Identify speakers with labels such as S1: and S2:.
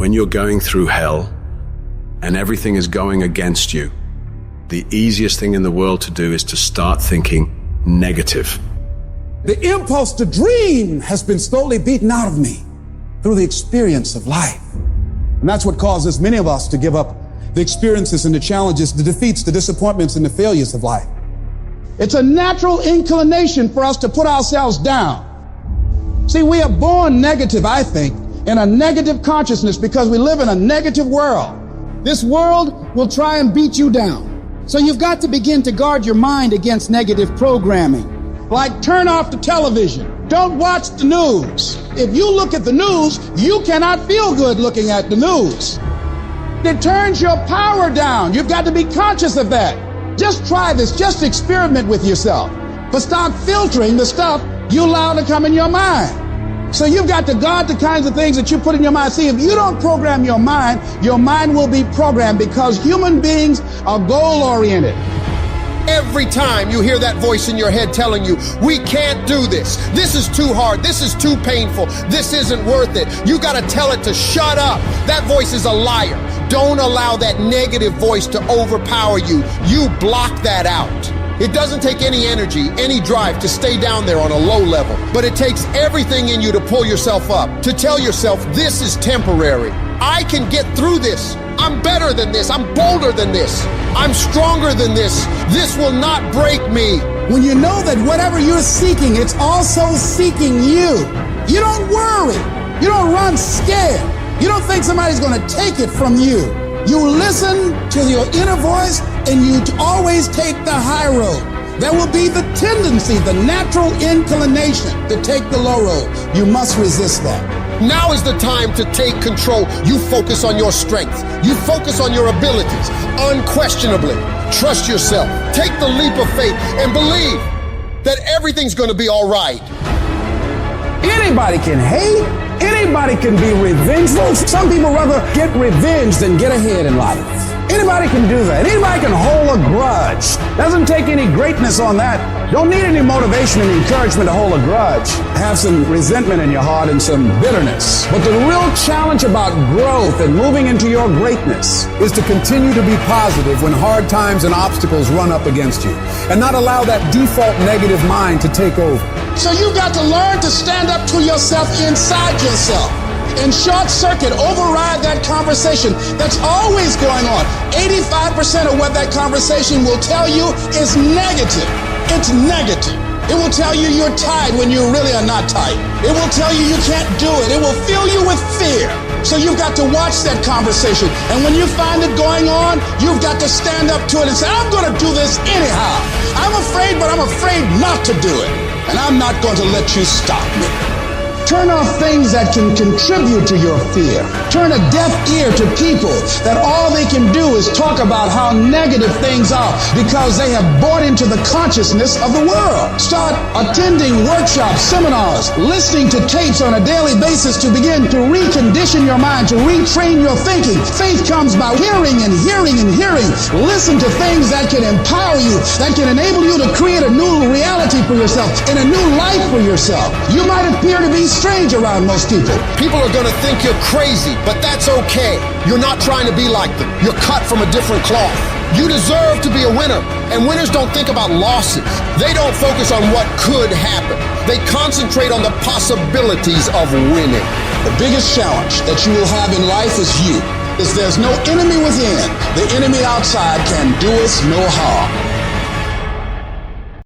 S1: When you're going through hell and everything is going against you, the easiest thing in the world to do is to start thinking negative.
S2: The impulse to dream has been slowly beaten out of me through the experience of life. And that's what causes many of us to give up the experiences and the challenges, the defeats, the disappointments, and the failures of life. It's a natural inclination for us to put ourselves down. See, we are born negative, I think, in a negative consciousness because we live in a negative world. This world will try and beat you down. So you've got to begin to guard your mind against negative programming. Like turn off the television. Don't watch the news. If you look at the news, you cannot feel good looking at the news. It turns your power down. You've got to be conscious of that. Just try this. Just experiment with yourself. But start filtering the stuff you allow to come in your mind. So you've got to guard the kinds of things that you put in your mind. See, if you don't program your mind will be programmed because human beings are goal-oriented.
S3: Every time you hear that voice in your head telling you, we can't do this. This is too hard. This is too painful. This isn't worth it. You got to tell it to shut up. That voice is a liar. Don't allow that negative voice to overpower you. You block that out. It doesn't take any energy, any drive to stay down there on a low level, but it takes everything in you to pull yourself up, to tell yourself this is temporary. I can get through this. I'm better than this. I'm bolder than this. I'm stronger than this. This will not break me.
S2: When you know that whatever you're seeking, it's also seeking you. You don't worry. You don't run scared. You don't think somebody's going to take it from you. You listen to your inner voice and you always take the high road. There will be the tendency, the natural inclination to take the low road. You must resist that.
S3: Now is the time to take control. You focus on your strength. You focus on your abilities. Unquestionably, trust yourself. Take the leap of faith and believe that everything's going to be all right.
S2: Anybody can hate. Anybody can be revengeful. Some people rather get revenge than get ahead in life. Anybody can do that. Anybody can hold a grudge. Doesn't take any greatness on that. Don't need any motivation and encouragement to hold a grudge. Have some resentment in your heart and some bitterness. But the real challenge about growth and moving into your greatness is to continue to be positive when hard times and obstacles run up against you and not allow that default negative mind to take over. So you've got to learn to stand up to yourself inside yourself and short circuit, override that conversation that's always going on. 85% of what that conversation will tell you is negative. It's negative. It will tell you you're tired when you really are not tired. It will tell you you can't do it. It will fill you with fear. So you've got to watch that conversation. And when you find it going on, you've got to stand up to it and say, I'm going to do this anyhow. I'm afraid, but I'm afraid not to do it. And I'm not going to let you stop me. Turn off things that can contribute to your fear. Turn a deaf ear to people that all they can do is talk about how negative things are because they have bought into the consciousness of the world. Start attending workshops, seminars, listening to tapes on a daily basis to begin to recondition your mind, to retrain your thinking. Faith comes by hearing and hearing and hearing. Listen to things that can empower you, that can enable you to create a new reality for yourself and a new life for yourself. You might appear to be strange around most people.
S3: People are going to think you're crazy, but that's okay. You're not trying to be like them. You're cut from a different cloth. You deserve to be a winner. And winners don't think about losses. They don't focus on what could happen. They concentrate on the possibilities of winning.
S2: The biggest challenge that you will have in life is you. There's no enemy within. The enemy outside can do us no harm.